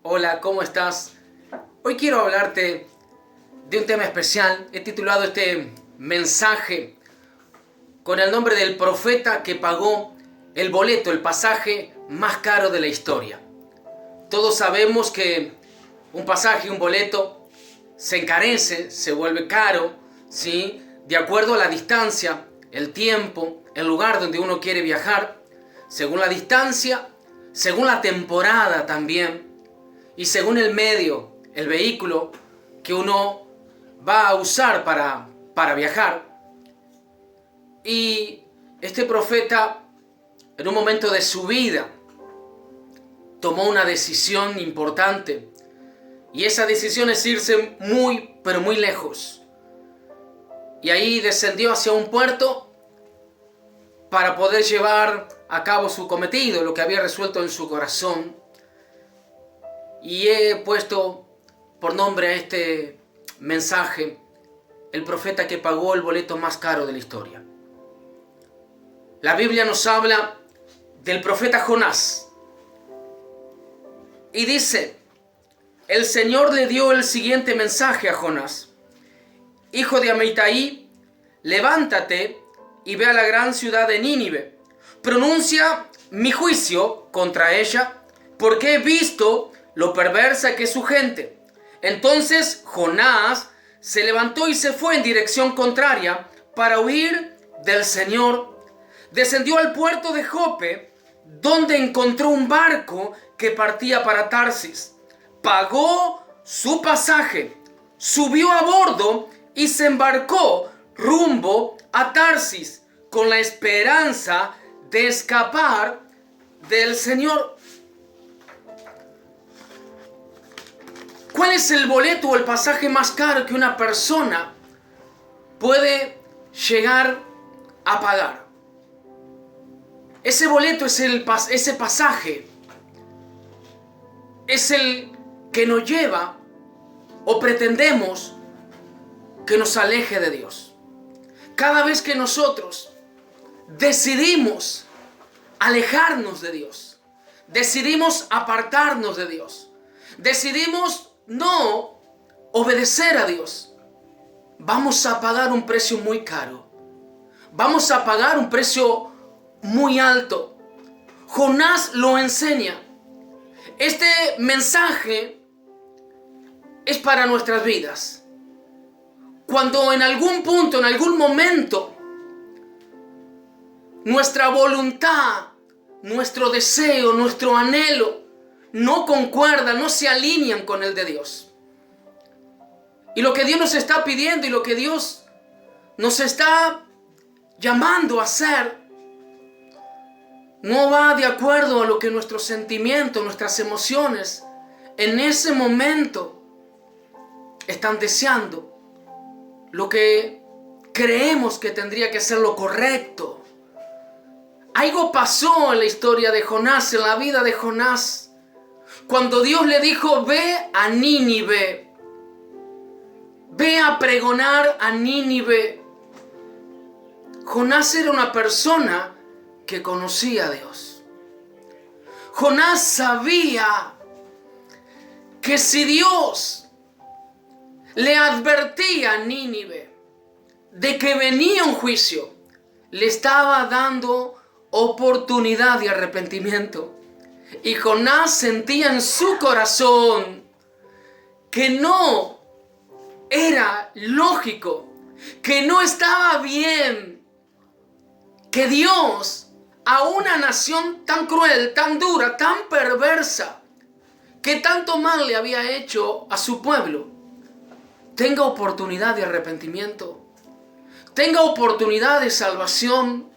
Hola, ¿cómo estás? Hoy quiero hablarte de un tema especial. He titulado este mensaje con el nombre del profeta que pagó el boleto, el pasaje más caro de la historia. Todos sabemos que un pasaje, un boleto, se encarece, se vuelve caro, ¿sí? De acuerdo a la distancia, el tiempo, el lugar donde uno quiere viajar, según la distancia, según la temporada también, y según el medio, el vehículo que uno va a usar para viajar. Y este profeta, en un momento de su vida, tomó una decisión importante. Y esa decisión es irse muy, pero muy lejos. Y ahí descendió hacia un puerto para poder llevar a cabo su cometido, lo que había resuelto en su corazón. Y he puesto por nombre a este mensaje el profeta que pagó el boleto más caro de la historia. La Biblia nos habla del profeta Jonás. Y dice, el Señor le dio el siguiente mensaje a Jonás. Hijo de Amitai, levántate y ve a la gran ciudad de Nínive. Pronuncia mi juicio contra ella, porque he visto lo perversa que es su gente. Entonces Jonás se levantó y se fue en dirección contraria para huir del Señor. Descendió al puerto de Jope, donde encontró un barco que partía para Tarsis. Pagó su pasaje, subió a bordo y se embarcó rumbo a Tarsis con la esperanza de escapar del Señor. ¿Cuál es el boleto o el pasaje más caro que una persona puede llegar a pagar? Ese boleto es ese pasaje, es el que nos lleva o pretendemos que nos aleje de Dios. Cada vez que nosotros decidimos alejarnos de Dios, decidimos apartarnos de Dios, decidimos no obedecer a Dios, vamos a pagar un precio muy caro. Vamos a pagar un precio muy alto. Jonás lo enseña. Este mensaje es para nuestras vidas. Cuando en algún punto, en algún momento, nuestra voluntad, nuestro deseo, nuestro anhelo no concuerdan, no se alinean con el de Dios. Y lo que Dios nos está pidiendo y lo que Dios nos está llamando a hacer no va de acuerdo a lo que nuestros sentimientos, nuestras emociones en ese momento están deseando, lo que creemos que tendría que ser lo correcto. Algo pasó en la historia de Jonás, en la vida de Jonás, cuando Dios le dijo, ve a Nínive, ve a pregonar a Nínive. Jonás era una persona que conocía a Dios. Jonás sabía que si Dios le advertía a Nínive de que venía un juicio, le estaba dando oportunidad de arrepentimiento. Y Jonás sentía en su corazón que no era lógico, que no estaba bien que Dios a una nación tan cruel, tan dura, tan perversa, que tanto mal le había hecho a su pueblo, tenga oportunidad de arrepentimiento, tenga oportunidad de salvación.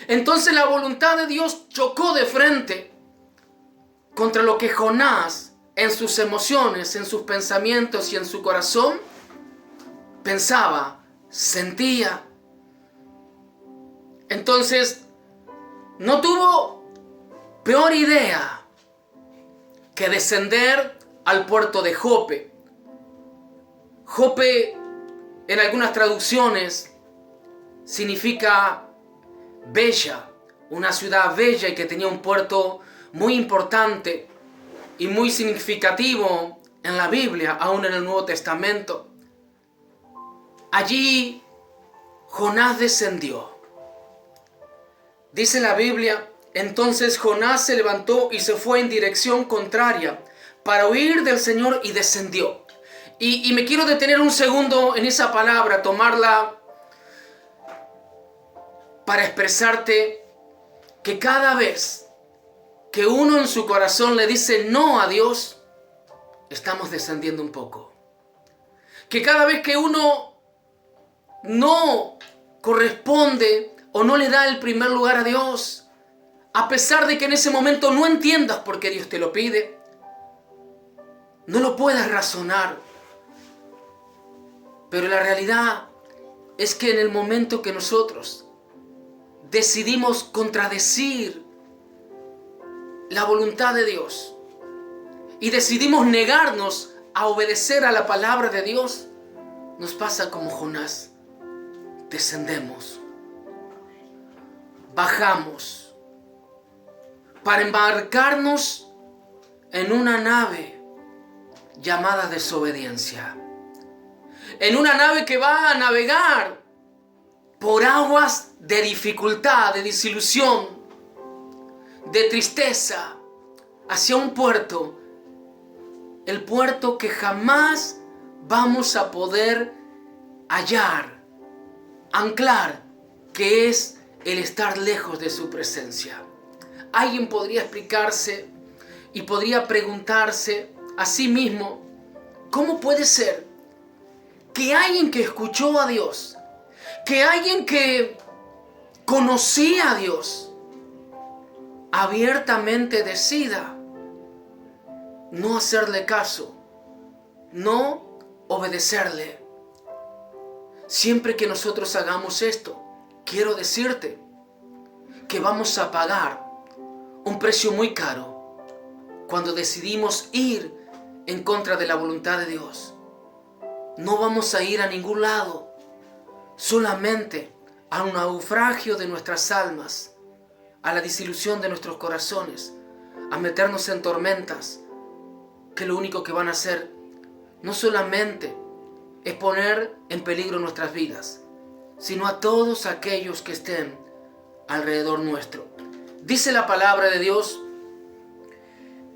Entonces la voluntad de Dios chocó de frente contra lo que Jonás, en sus emociones, en sus pensamientos y en su corazón, pensaba, sentía. Entonces, no tuvo peor idea que descender al puerto de Jope. Jope, en algunas traducciones, significa bella, una ciudad bella y que tenía un puerto muy importante. y muy significativo en la Biblia, aún en el Nuevo Testamento. Allí Jonás descendió. Dice la Biblia, entonces Jonás se levantó y se fue en dirección contraria para huir del Señor y descendió. Y me quiero detener un segundo en esa palabra, tomarla para expresarte que cada vez que uno en su corazón le dice no a Dios, estamos descendiendo un poco. Que cada vez que uno no corresponde o no le da el primer lugar a Dios, a pesar de que en ese momento no entiendas por qué Dios te lo pide, no lo puedas razonar, pero la realidad es que en el momento que nosotros decidimos contradecir la voluntad de Dios y decidimos negarnos a obedecer a la palabra de Dios, nos pasa como Jonás. Descendemos, bajamos para embarcarnos en una nave llamada desobediencia, en una nave que va a navegar por aguas de dificultad, de desilusión, de tristeza, hacia un puerto, el puerto que jamás vamos a poder hallar, anclar, que es el estar lejos de su presencia. Alguien podría explicarse y podría preguntarse a sí mismo, ¿cómo puede ser que alguien que escuchó a Dios, que alguien que conocía a Dios, abiertamente decida no hacerle caso, no obedecerle? Siempre que nosotros hagamos esto, quiero decirte que vamos a pagar un precio muy caro cuando decidimos ir en contra de la voluntad de Dios. No vamos a ir a ningún lado, solamente a un naufragio de nuestras almas, a la desilusión de nuestros corazones, a meternos en tormentas que lo único que van a hacer no solamente es poner en peligro nuestras vidas, sino a todos aquellos que estén alrededor nuestro. Dice la palabra de Dios,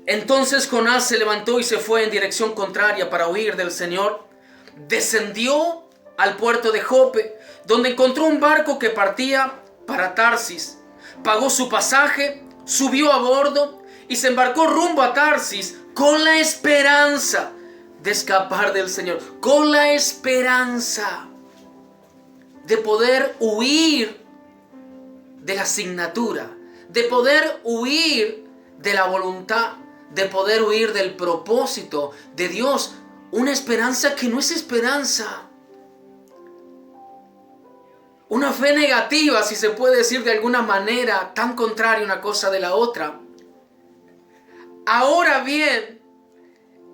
entonces Jonás se levantó y se fue en dirección contraria para huir del Señor. Descendió al puerto de Jope, donde encontró un barco que partía para Tarsis. Pagó su pasaje, subió a bordo y se embarcó rumbo a Tarsis con la esperanza de escapar del Señor, con la esperanza de poder huir de la asignatura, de poder huir de la voluntad, de poder huir del propósito de Dios. Una esperanza que no es esperanza. Una fe negativa, si se puede decir de alguna manera, tan contraria una cosa de la otra. Ahora bien,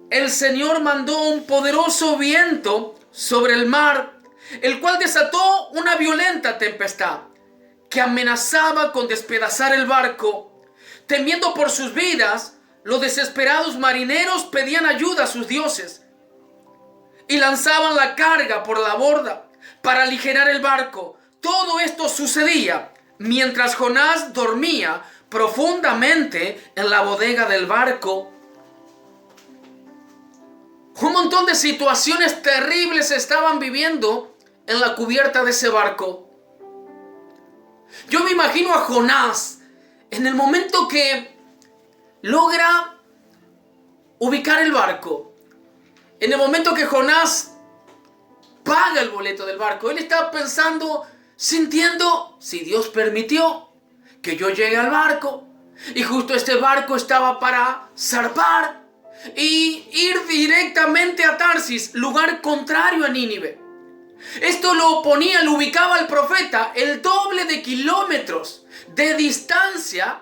el Señor mandó un poderoso viento sobre el mar, el cual desató una violenta tempestad que amenazaba con despedazar el barco. Temiendo por sus vidas, los desesperados marineros pedían ayuda a sus dioses y lanzaban la carga por la borda para aligerar el barco. Todo esto sucedía mientras Jonás dormía profundamente en la bodega del barco. Un montón de situaciones terribles se estaban viviendo en la cubierta de ese barco. Yo me imagino a Jonás en el momento que logra ubicar el barco. En el momento que Jonás paga el boleto del barco, él está pensando, sintiendo, si Dios permitió que yo llegue al barco, y justo este barco estaba para zarpar y ir directamente a Tarsis, lugar contrario a Nínive. Esto lo ubicaba al profeta el doble de kilómetros de distancia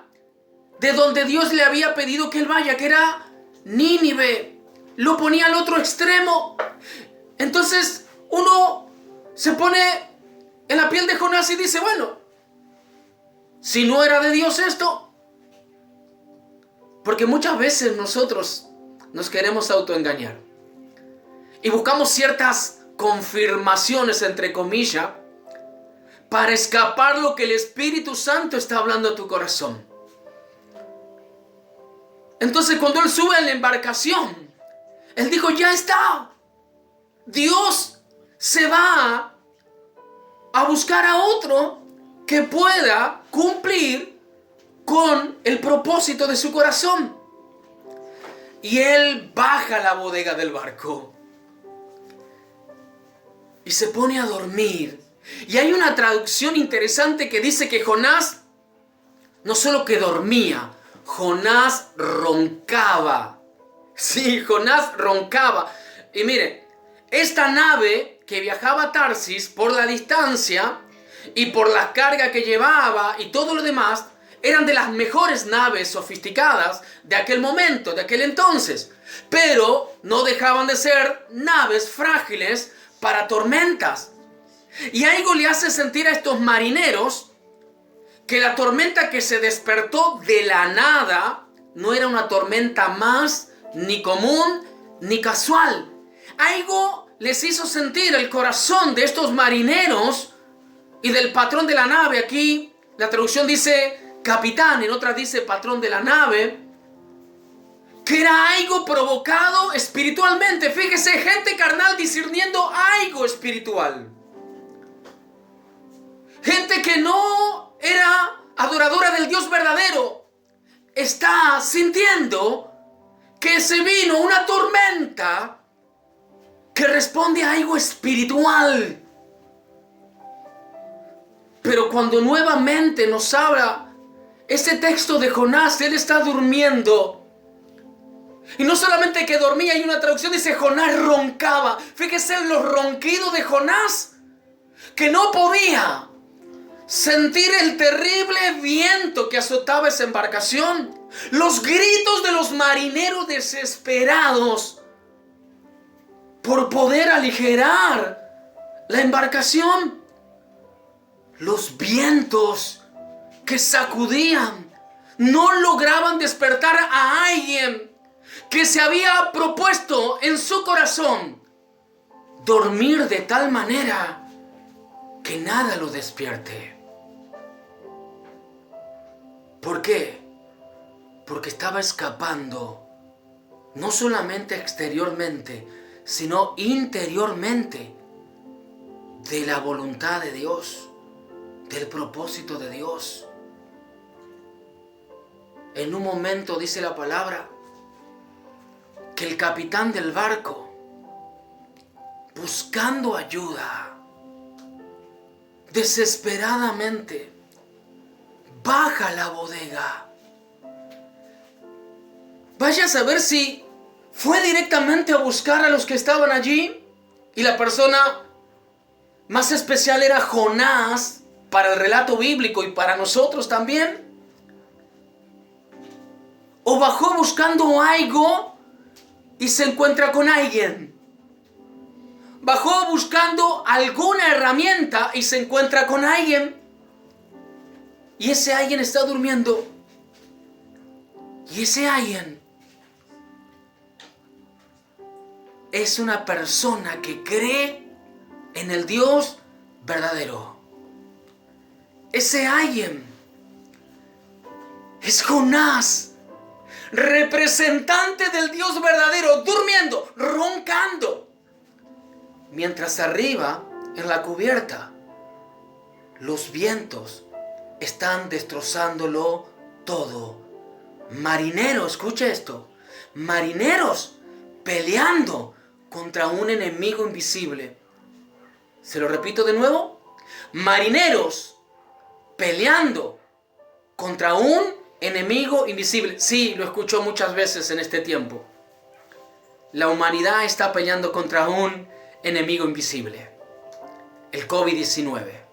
de donde Dios le había pedido que él vaya, que era Nínive. Lo ponía al otro extremo. Entonces uno se pone en la piel de Jonás y dice, bueno, si no era de Dios esto. Porque muchas veces nosotros nos queremos autoengañar. Y buscamos ciertas confirmaciones, entre comillas, para escapar lo que el Espíritu Santo está hablando a tu corazón. Entonces cuando él sube a la embarcación, él dijo, ya está. Dios se va a buscar a otro que pueda cumplir con el propósito de su corazón. Y él baja la bodega del barco y se pone a dormir. Y hay una traducción interesante que dice que Jonás no solo que dormía, Jonás roncaba. Sí, Jonás roncaba. Y mire, esta nave que viajaba a Tarsis por la distancia y por la carga que llevaba y todo lo demás, eran de las mejores naves sofisticadas de aquel momento, de aquel entonces. Pero no dejaban de ser naves frágiles para tormentas. Y algo le hace sentir a estos marineros que la tormenta que se despertó de la nada no era una tormenta más ni común ni casual. Algo les hizo sentir el corazón de estos marineros y del patrón de la nave. Aquí la traducción dice capitán, en otra dice patrón de la nave, que era algo provocado espiritualmente. Fíjese, gente carnal discerniendo algo espiritual. Gente que no era adoradora del Dios verdadero está sintiendo que se vino una tormenta que responde a algo espiritual. Pero cuando nuevamente nos habla ese texto de Jonás, él está durmiendo. Y no solamente que dormía, hay una traducción que dice Jonás roncaba. Fíjese en los ronquidos de Jonás, que no podía sentir el terrible viento que azotaba esa embarcación. Los gritos de los marineros desesperados por poder aligerar la embarcación. Los vientos que sacudían no lograban despertar a alguien que se había propuesto en su corazón dormir de tal manera que nada lo despierte. ¿Por qué? Porque estaba escapando, no solamente exteriormente, sino interiormente, de la voluntad de Dios, del propósito de Dios. En un momento dice la palabra que el capitán del barco, buscando ayuda, desesperadamente, baja la bodega. Vaya a saber si fue directamente a buscar a los que estaban allí y la persona más especial era Jonás para el relato bíblico y para nosotros también. O bajó buscando algo y se encuentra con alguien. Bajó buscando alguna herramienta y se encuentra con alguien. Y ese alguien está durmiendo. Y ese alguien es una persona que cree en el Dios verdadero. Ese alguien es Jonás, representante del Dios verdadero, durmiendo, roncando. Mientras arriba, en la cubierta, los vientos están destrozándolo todo. Marineros, escucha esto, marineros peleando contra un enemigo invisible. Se lo repito de nuevo, marineros peleando contra un enemigo invisible. Sí, lo escucho muchas veces en este tiempo. La humanidad está peleando contra un enemigo invisible. El COVID-19.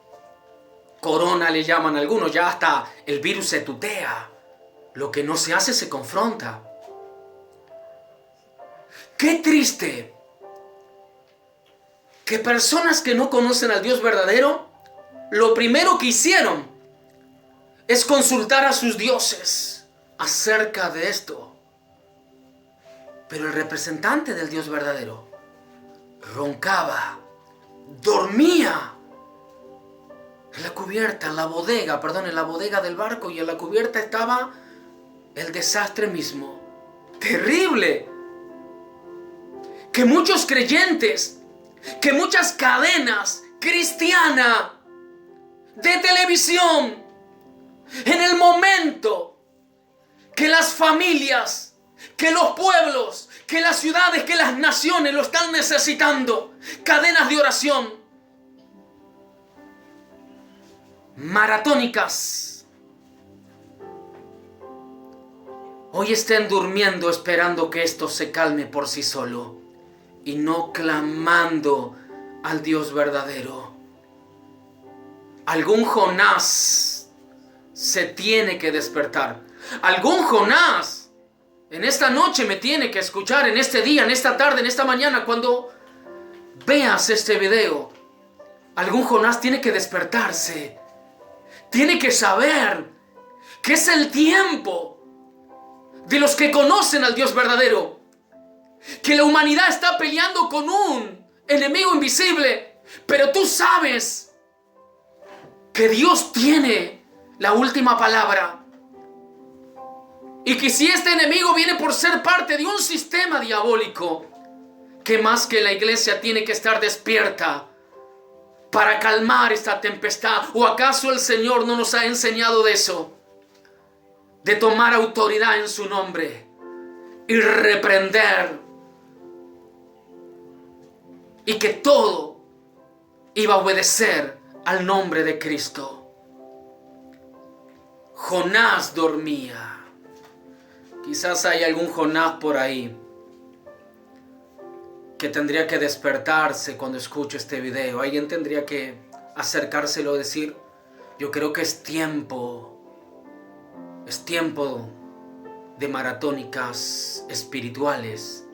Corona le llaman algunos, ya hasta el virus se tutea. Lo que no se hace se confronta. Qué triste que personas que no conocen al Dios verdadero, lo primero que hicieron es consultar a sus dioses acerca de esto. Pero el representante del Dios verdadero roncaba, dormía en la cubierta, en la bodega del barco, y en la cubierta estaba el desastre mismo. Terrible. Que muchos creyentes, que muchas cadenas cristianas de televisión, en el momento que las familias, que los pueblos, que las ciudades, que las naciones lo están necesitando, cadenas de oración maratónicas, hoy estén durmiendo esperando que esto se calme por sí solo y no clamando al Dios verdadero. Algún Jonás se tiene que despertar. Algún Jonás en esta noche me tiene que escuchar, en este día, en esta tarde, en esta mañana, cuando veas este video. Algún Jonás tiene que despertarse. Tiene que saber que es el tiempo de los que conocen al Dios verdadero. Que la humanidad está peleando con un enemigo invisible. Pero tú sabes que Dios tiene la última palabra. Y que si este enemigo viene por ser parte de un sistema diabólico, que más que la iglesia tiene que estar despierta para calmar esta tempestad. ¿O acaso el Señor no nos ha enseñado de eso? De tomar autoridad en su nombre y reprender. Y que todo iba a obedecer al nombre de Cristo. Jonás dormía. Quizás hay algún Jonás por ahí que tendría que despertarse cuando escuche este video. Alguien tendría que acercárselo y decir: yo creo que es tiempo de maratónicas espirituales,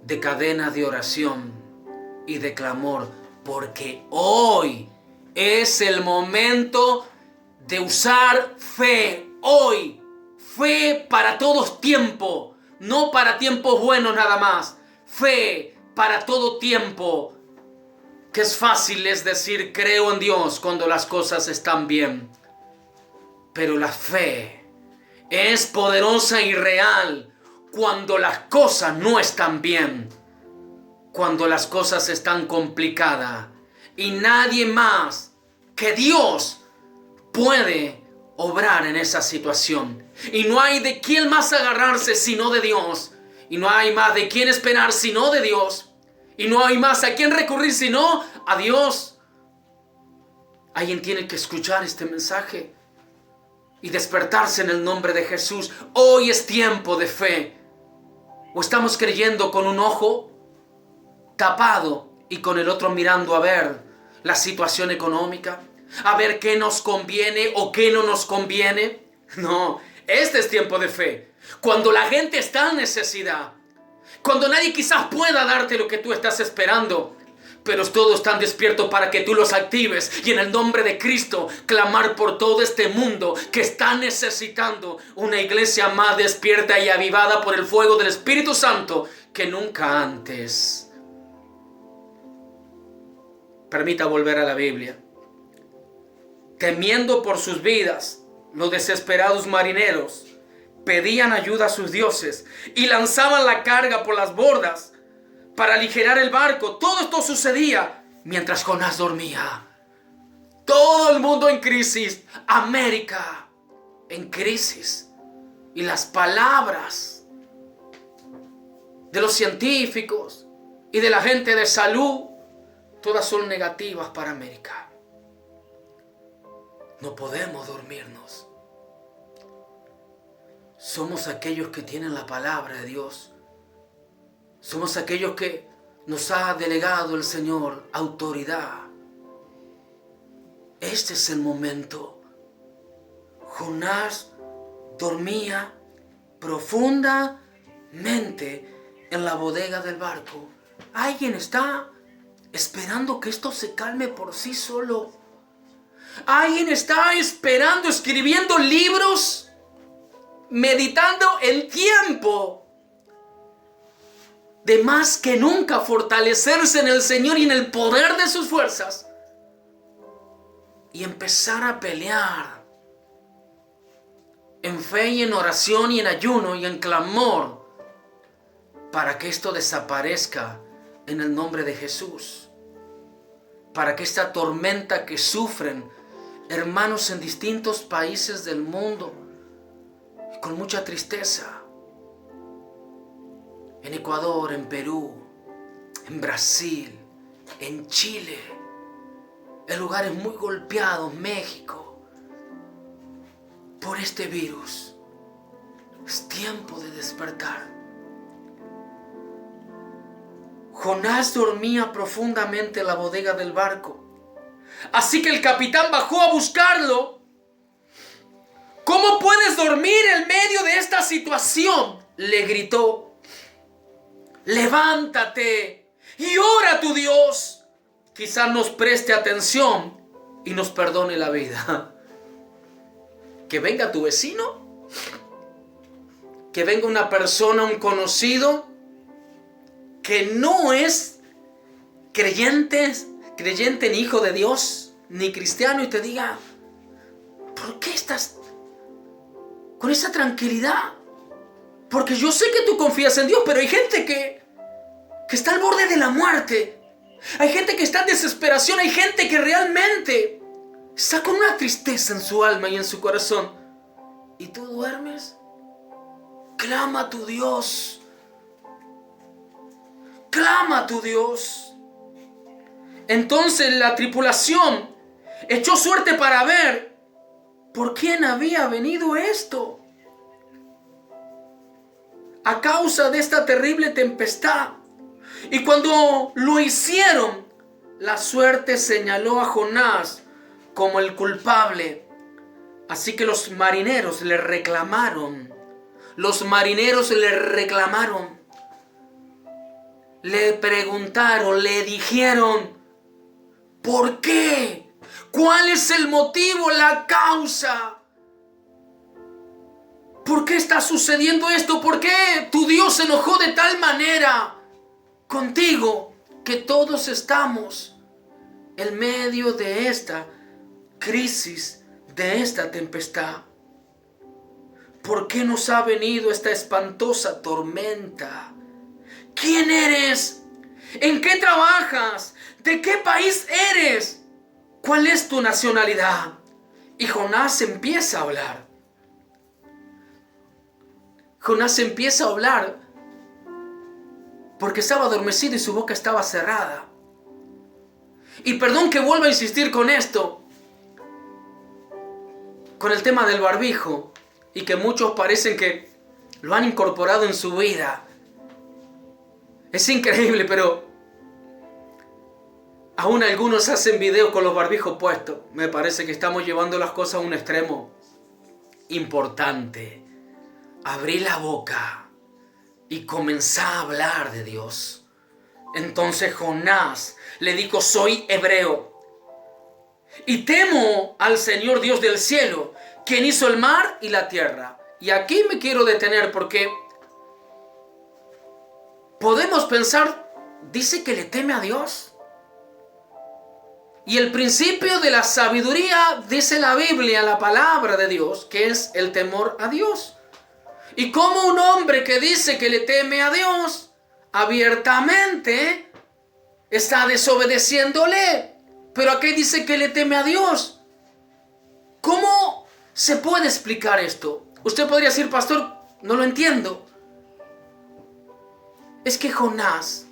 de cadenas de oración y de clamor, porque hoy es el momento de usar fe. Hoy, fe para todos tiempo, no para tiempos buenos nada más. Fe para todo tiempo. Que es fácil es decir creo en Dios cuando las cosas están bien. Pero la fe es poderosa y real cuando las cosas no están bien. Cuando las cosas están complicadas. Y nadie más que Dios puede obrar en esa situación. Y no hay de quién más agarrarse sino de Dios. Y no hay más de quién esperar sino de Dios. Y no hay más a quién recurrir sino a Dios. Alguien tiene que escuchar este mensaje y despertarse en el nombre de Jesús. Hoy es tiempo de fe. O estamos creyendo con un ojo tapado y con el otro mirando a ver la situación económica, a ver qué nos conviene o qué no nos conviene. No, este es tiempo de fe. Cuando la gente está en necesidad, cuando nadie quizás pueda darte lo que tú estás esperando, pero todos están despiertos para que tú los actives y en el nombre de Cristo clamar por todo este mundo que está necesitando una iglesia más despierta y avivada por el fuego del Espíritu Santo que nunca antes. Permita volver a la Biblia. Temiendo por sus vidas, los desesperados marineros pedían ayuda a sus dioses y lanzaban la carga por las bordas para aligerar el barco. Todo esto sucedía mientras Jonás dormía. Todo el mundo en crisis. América en crisis. Y las palabras de los científicos y de la gente de salud, todas son negativas para América. No podemos dormirnos. Somos aquellos que tienen la palabra de Dios. Somos aquellos que nos ha delegado el Señor autoridad. Este es el momento. Jonás dormía profundamente en la bodega del barco. Alguien está esperando que esto se calme por sí solo. Alguien está esperando, escribiendo libros, meditando el tiempo de más que nunca fortalecerse en el Señor y en el poder de sus fuerzas y empezar a pelear en fe y en oración y en ayuno y en clamor para que esto desaparezca en el nombre de Jesús, para que esta tormenta que sufren hermanos en distintos países del mundo con mucha tristeza, en Ecuador, en Perú, en Brasil, en Chile, en lugares muy golpeados, México, por este virus. Es tiempo de despertar. Jonás dormía profundamente en la bodega del barco. Así que el capitán bajó a buscarlo. ¿Cómo puedes dormir en medio de esta situación?, le gritó. Levántate y ora a tu Dios. Quizás nos preste atención y nos perdone la vida. Que venga tu vecino, que venga una persona, un conocido, que no es creyente ni hijo de Dios, ni cristiano, y te diga, ¿por qué estás con esa tranquilidad? Porque yo sé que tú confías en Dios, pero hay gente que está al borde de la muerte. Hay gente que está en desesperación. Hay gente que realmente está con una tristeza en su alma y en su corazón. ¿Y tú duermes? Clama a tu Dios. Clama a tu Dios. Entonces la tripulación echó suerte para ver por quién había venido esto. A causa de esta terrible tempestad. Y cuando lo hicieron, la suerte señaló a Jonás como el culpable. Así que los marineros le reclamaron. Le preguntaron, le dijeron, ¿por qué? ¿Cuál es el motivo, la causa? ¿Por qué está sucediendo esto? ¿Por qué tu Dios se enojó de tal manera contigo que todos estamos en medio de esta crisis, de esta tempestad? ¿Por qué nos ha venido esta espantosa tormenta? ¿Quién eres? ¿En qué trabajas? ¿De qué país eres? ¿Cuál es tu nacionalidad? Y Jonás empieza a hablar. Jonás empieza a hablar porque estaba adormecido y su boca estaba cerrada. Y perdón que vuelva a insistir con esto, con el tema del barbijo, y que muchos parecen que lo han incorporado en su vida. Es increíble, pero aún algunos hacen video con los barbijos puestos. Me parece que estamos llevando las cosas a un extremo importante. Abrí la boca y comencé a hablar de Dios. Entonces Jonás le dijo, soy hebreo y temo al Señor Dios del cielo, quien hizo el mar y la tierra. Y aquí me quiero detener porque podemos pensar, dice que le teme a Dios. Y el principio de la sabiduría, dice la Biblia, la palabra de Dios, que es el temor a Dios. Y como un hombre que dice que le teme a Dios, abiertamente está desobedeciéndole. Pero aquí dice que le teme a Dios. ¿Cómo se puede explicar esto? Usted podría decir, pastor, no lo entiendo. Es que Jonás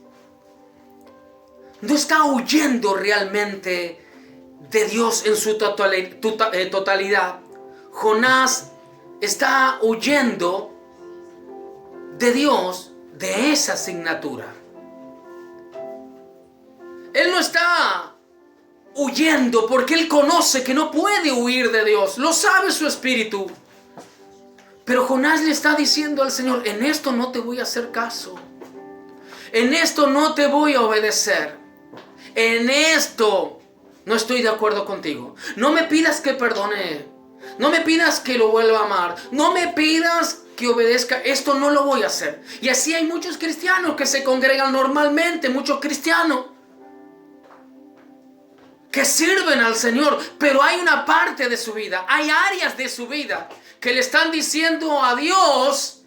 no está huyendo realmente de Dios en su totalidad. Jonás está huyendo de Dios, de esa asignatura. Él no está huyendo porque él conoce que no puede huir de Dios. Lo sabe su espíritu. Pero Jonás le está diciendo al Señor, en esto no te voy a hacer caso. En esto no te voy a obedecer. En esto no estoy de acuerdo contigo. No me pidas que perdone. No me pidas que lo vuelva a amar. No me pidas que obedezca. Esto no lo voy a hacer. Y así hay muchos cristianos que se congregan normalmente. Muchos cristianos que sirven al Señor. Pero hay una parte de su vida. Hay áreas de su vida que le están diciendo a Dios: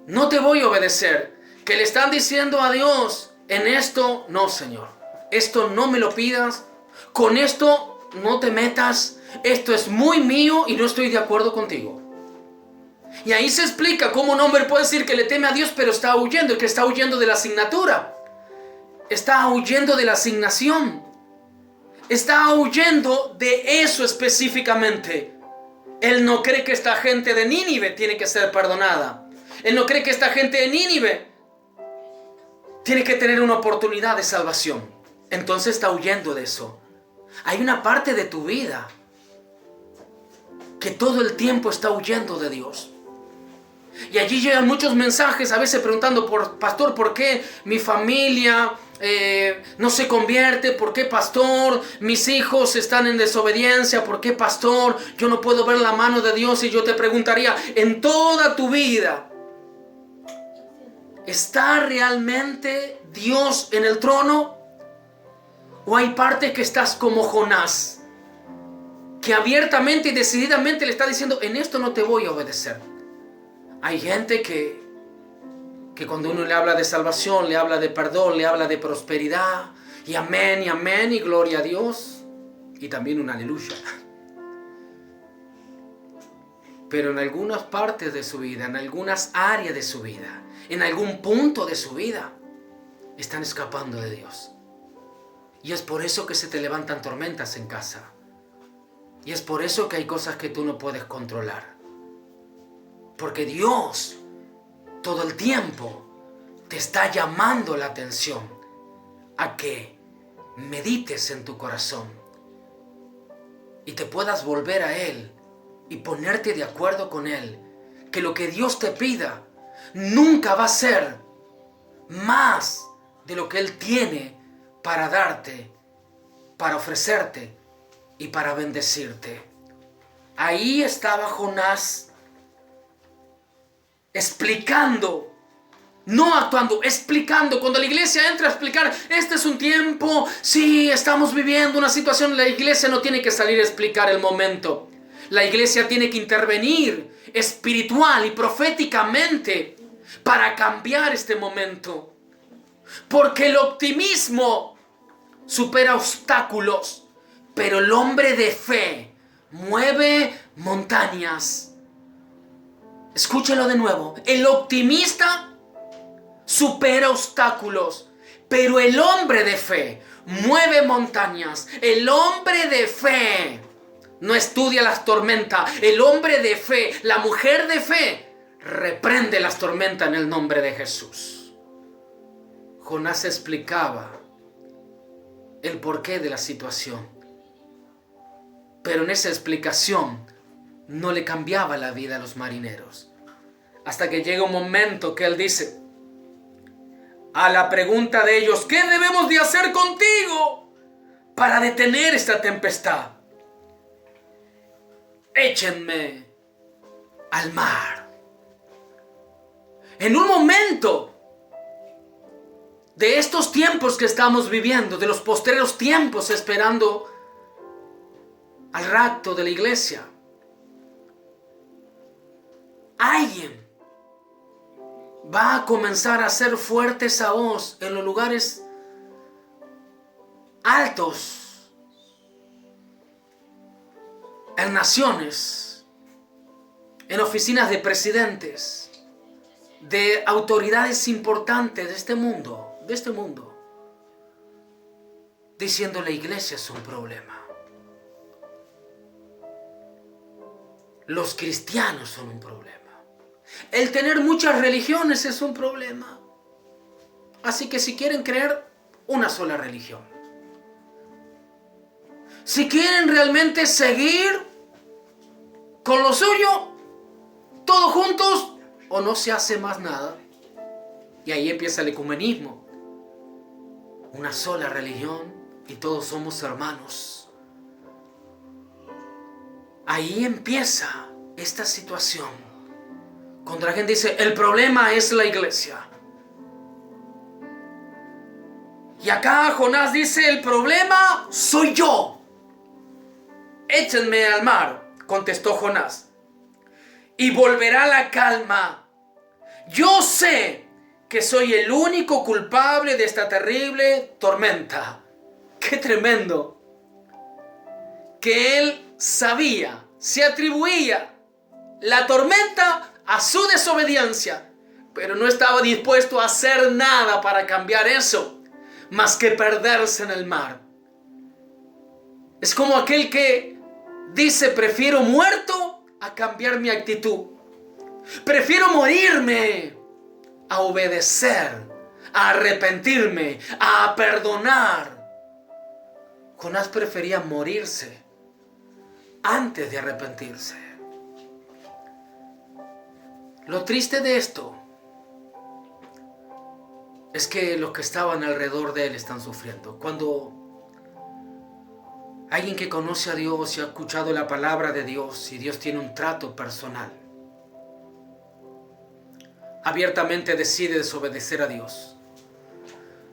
no te voy a obedecer. Que le están diciendo a Dios: en esto no, Señor. Esto no me lo pidas. Con esto no te metas. Esto es muy mío y no estoy de acuerdo contigo. Y ahí se explica cómo un hombre puede decir que le teme a Dios, pero está huyendo. Que está huyendo de la asignatura. Está huyendo de la asignación. Está huyendo de eso específicamente. Él no cree que esta gente de Nínive tiene que ser perdonada. Él no cree que esta gente de Nínive tiene que tener una oportunidad de salvación. Entonces está huyendo de eso. Hay una parte de tu vida que todo el tiempo está huyendo de Dios. Y allí llegan muchos mensajes, a veces preguntando: pastor, ¿por qué mi familia no se convierte? ¿Por qué, pastor, mis hijos están en desobediencia? ¿Por qué, pastor, yo no puedo ver la mano de Dios? Y yo te preguntaría: en toda tu vida, ¿está realmente Dios en el trono? ¿O hay parte que estás como Jonás, que abiertamente y decididamente le está diciendo: en esto no te voy a obedecer? Hay gente que cuando uno le habla de salvación, le habla de perdón, le habla de prosperidad, y amén, y gloria a Dios, y también un aleluya. Pero en algunas partes de su vida, en algunas áreas de su vida, en algún punto de su vida, están escapando de Dios. Y es por eso que se te levantan tormentas en casa. Y es por eso que hay cosas que tú no puedes controlar. Porque Dios todo el tiempo te está llamando la atención a que medites en tu corazón y te puedas volver a Él y ponerte de acuerdo con Él. Que lo que Dios te pida nunca va a ser más de lo que Él tiene para darte, para ofrecerte y para bendecirte. Ahí estaba Jonás, explicando, no actuando, explicando. Cuando la iglesia entra a explicar: este es un tiempo, sí, estamos viviendo una situación, la iglesia no tiene que salir a explicar el momento. La iglesia tiene que intervenir espiritual y proféticamente para cambiar este momento. Porque el optimismo supera obstáculos, pero el hombre de fe mueve montañas. Escúchelo de nuevo: el optimista supera obstáculos, pero el hombre de fe mueve montañas. El hombre de fe no estudia las tormentas. El hombre de fe, la mujer de fe, reprende las tormentas en el nombre de Jesús. Jonás explicaba el porqué de la situación, pero en esa explicación no le cambiaba la vida a los marineros. Hasta que llega un momento que él dice, a la pregunta de ellos: ¿qué debemos de hacer contigo para detener esta tempestad? Échenme al mar. En un momento de estos tiempos que estamos viviendo, de los postreros tiempos esperando al rapto de la iglesia, alguien va a comenzar a hacer fuerte esa voz en los lugares altos, en naciones, en oficinas de presidentes, de autoridades importantes de este mundo, diciendo: la iglesia es un problema. Los cristianos son un problema. El tener muchas religiones es un problema. Así que si quieren creer una sola religión, si quieren realmente seguir con lo suyo, todos juntos, o no se hace más nada. Y ahí empieza el ecumenismo. Una sola religión y todos somos hermanos. ahí empieza esta situación. Cuando la gente dice, el problema es la iglesia. Y acá Jonás dice, el problema soy yo. Échenme al mar, contestó Jonás, y volverá la calma. Yo sé que soy el único culpable de esta terrible tormenta. ¡Qué tremendo! Que él sabía, se atribuía la tormenta a su desobediencia, pero no estaba dispuesto a hacer nada para cambiar eso, más que perderse en el mar. Es como aquel que dice, prefiero muerto a cambiar mi actitud. Prefiero morirme a obedecer, a arrepentirme, a perdonar. Jonás prefería morirse antes de arrepentirse. Lo triste de esto es que los que estaban alrededor de él están sufriendo. Cuando alguien que conoce a Dios y ha escuchado la palabra de Dios y Dios tiene un trato personal, abiertamente decide desobedecer a Dios,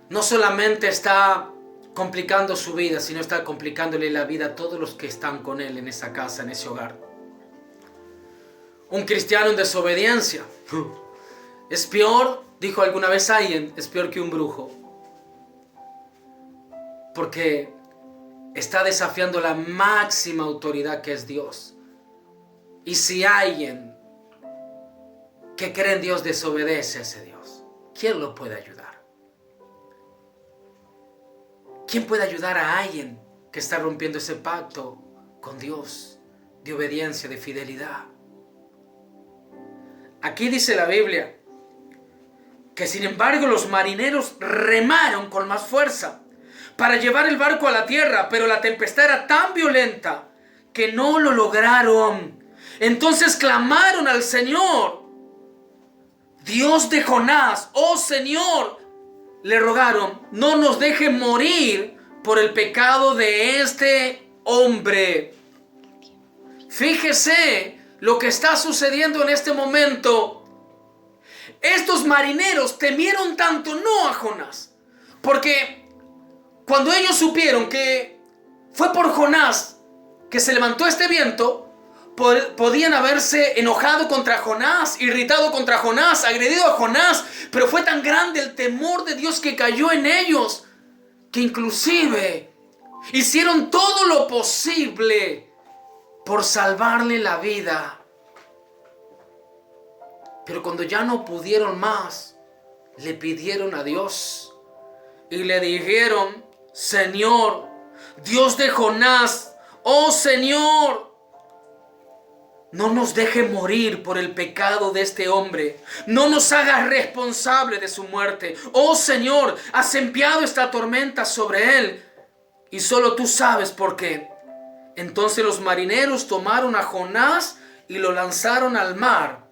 no solamente está complicando su vida, sino está complicándole la vida a todos los que están con él en esa casa, en ese hogar. Un cristiano en desobediencia es peor, dijo alguna vez alguien, es peor que un brujo. Porque está desafiando la máxima autoridad que es Dios. Y si alguien que cree en Dios desobedece a ese Dios, ¿quién lo puede ayudar? ¿Quién puede ayudar a alguien que está rompiendo ese pacto con Dios de obediencia, de fidelidad? Aquí dice la Biblia que sin embargo los marineros remaron con más fuerza para llevar el barco a la tierra, pero la tempestad era tan violenta que no lo lograron. Entonces clamaron al Señor, Dios de Jonás, oh Señor, le rogaron, no nos deje morir por el pecado de este hombre. Fíjese lo que está sucediendo en este momento. Estos marineros temieron tanto no a Jonás, porque cuando ellos supieron que fue por Jonás que se levantó este viento, podían haberse enojado contra Jonás, irritado contra Jonás, agredido a Jonás, pero fue tan grande el temor de Dios que cayó en ellos, que inclusive hicieron todo lo posible por salvarle la vida. Pero cuando ya no pudieron más, le pidieron a Dios y le dijeron, Señor, Dios de Jonás, oh Señor, no nos deje morir por el pecado de este hombre. No nos hagas responsable de su muerte. Oh Señor, has enviado esta tormenta sobre él y solo tú sabes por qué. Entonces los marineros tomaron a Jonás y lo lanzaron al mar.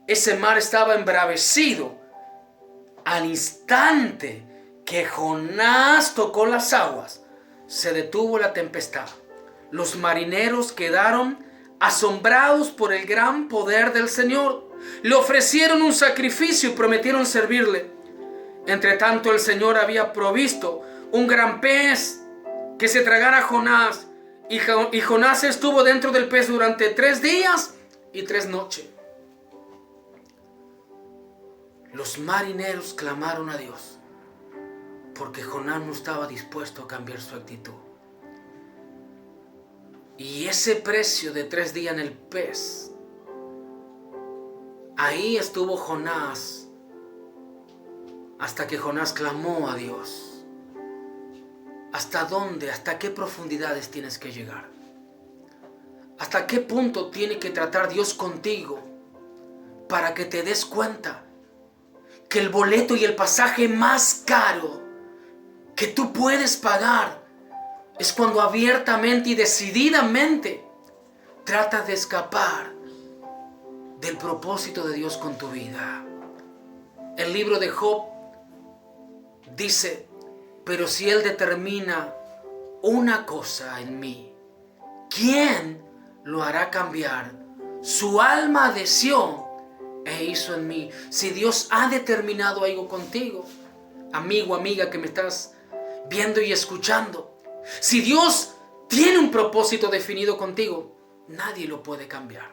Ese mar estaba embravecido. Al instante que Jonás tocó las aguas, se detuvo la tempestad. Los marineros quedaron asombrados por el gran poder del Señor. Le ofrecieron un sacrificio y prometieron servirle. Entre tanto, el Señor había provisto un gran pez que se tragara a Jonás. Y Jonás estuvo dentro del pez durante 3 días y 3 noches. Los marineros clamaron a Dios porque Jonás no estaba dispuesto a cambiar su actitud. Y ese precio de 3 días en el pez, ahí estuvo Jonás hasta que Jonás clamó a Dios. ¿Hasta dónde, hasta qué profundidades tienes que llegar? ¿Hasta qué punto tiene que tratar Dios contigo para que te des cuenta que el boleto y el pasaje más caro que tú puedes pagar es cuando abiertamente y decididamente tratas de escapar del propósito de Dios con tu vida? El libro de Job dice, pero si Él determina una cosa en mí, ¿quién lo hará cambiar. Su alma deseó e hizo en mí. Si Dios ha determinado algo contigo, amigo, amiga que me estás viendo y escuchando, si Dios tiene un propósito definido contigo, nadie lo puede cambiar.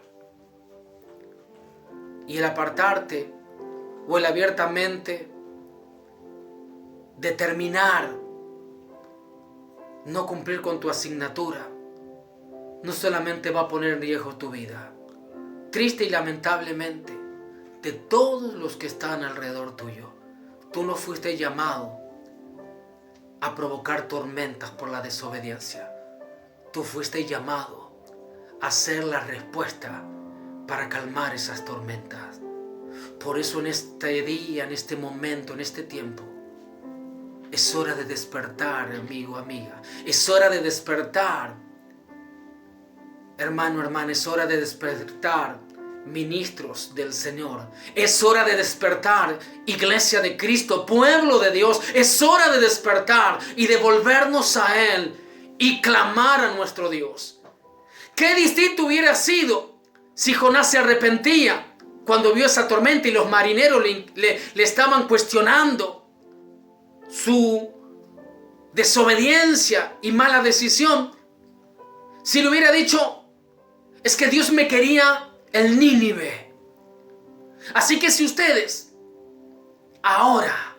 Y el apartarte o el abiertamente determinar no cumplir con tu asignatura, no solamente va a poner en riesgo tu vida, triste y lamentablemente, de todos los que están alrededor tuyo. Tú no fuiste llamado a provocar tormentas por la desobediencia. Tú fuiste llamado a ser la respuesta para calmar esas tormentas. Por eso en este día, en este momento, en este tiempo, es hora de despertar, amigo, amiga. Es hora de despertar, hermano, hermana. Es hora de despertar, ministros del Señor. Es hora de despertar, iglesia de Cristo, pueblo de Dios. Es hora de despertar y de volvernos a Él y clamar a nuestro Dios. Qué distinto hubiera sido si Jonás se arrepentía cuando vio esa tormenta y los marineros le estaban cuestionando su desobediencia y mala decisión. Si le hubiera dicho, es que Dios me quería en Nínive. Así que si ustedes ahora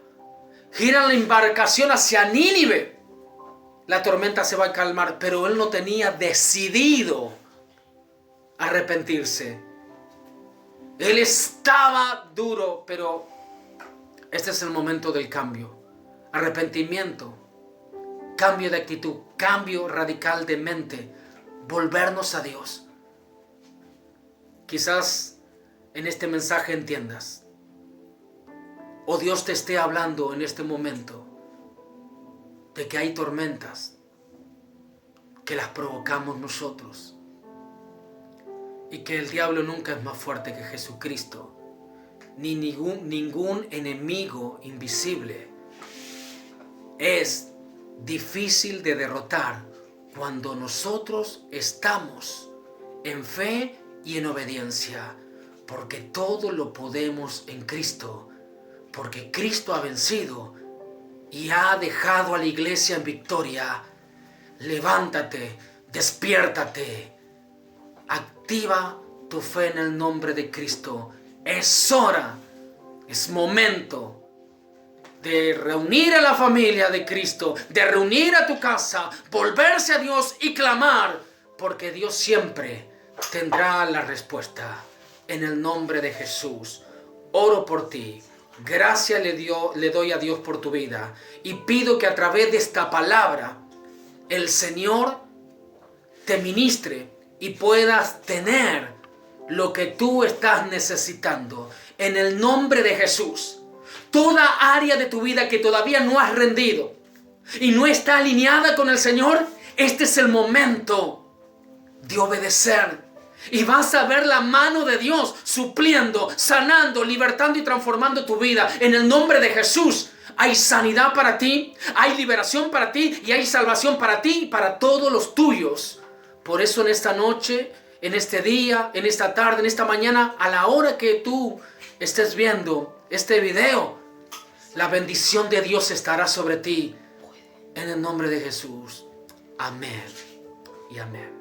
giran la embarcación hacia Nínive, la tormenta se va a calmar. Pero él no tenía decidido arrepentirse. Él estaba duro, pero este es el momento del cambio. Arrepentimiento, cambio de actitud, cambio radical de mente, volvernos a Dios. Quizás en este mensaje entiendas, o Dios te esté hablando en este momento, de que hay tormentas que las provocamos nosotros y que el diablo nunca es más fuerte que Jesucristo, ni ningún enemigo invisible es difícil de derrotar cuando nosotros estamos en fe y en obediencia, porque todo lo podemos en Cristo, porque Cristo ha vencido y ha dejado a la iglesia en victoria. Levántate, despiértate, activa tu fe en el nombre de Cristo. Es hora, es momento de reunir a la familia de Cristo, de reunir a tu casa, volverse a Dios y clamar, porque Dios siempre tendrá la respuesta. En el nombre de Jesús, oro por ti. Gracias le doy a Dios por tu vida y pido que a través de esta palabra el Señor te ministre y puedas tener lo que tú estás necesitando. En el nombre de Jesús, toda área de tu vida que todavía no has rendido y no está alineada con el Señor, este es el momento de obedecer. Y vas a ver la mano de Dios supliendo, sanando, libertando y transformando tu vida. En el nombre de Jesús hay sanidad para ti, hay liberación para ti y hay salvación para ti y para todos los tuyos. Por eso en esta noche, en este día, en esta tarde, en esta mañana, a la hora que tú estés viendo este video, la bendición de Dios estará sobre ti. En el nombre de Jesús. Amén y amén.